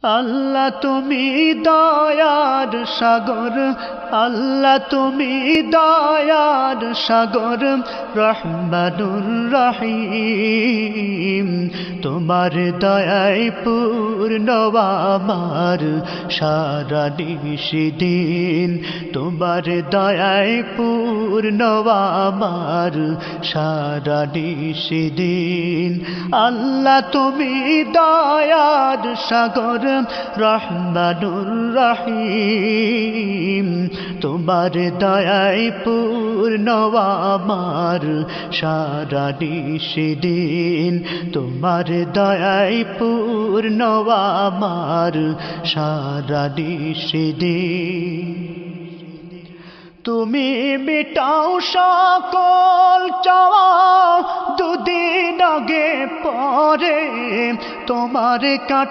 আল্লাহ তুমি দয়ার সাগর, আল্লাহ তুমি দয়ার সাগর, রহমানুর রহিম। তোমার দয়ায় পূর্ণ আমার সারা নিশিদিন, তোমার দয়ায় পূর্ণ আমার সারা নিশিদিন। আল্লাহ তুমি দয়ার সাগর, রহমানুর রহিম। তোমার দয়ায় পূর্ণ আমার সারা নিশিদিন, তোমার দয়ায় পূর্ণ আমার সারা নিশিদিন। তুমি মিটাও সকল চাওয়া, দুদিন আগে পরে তোমার কাছে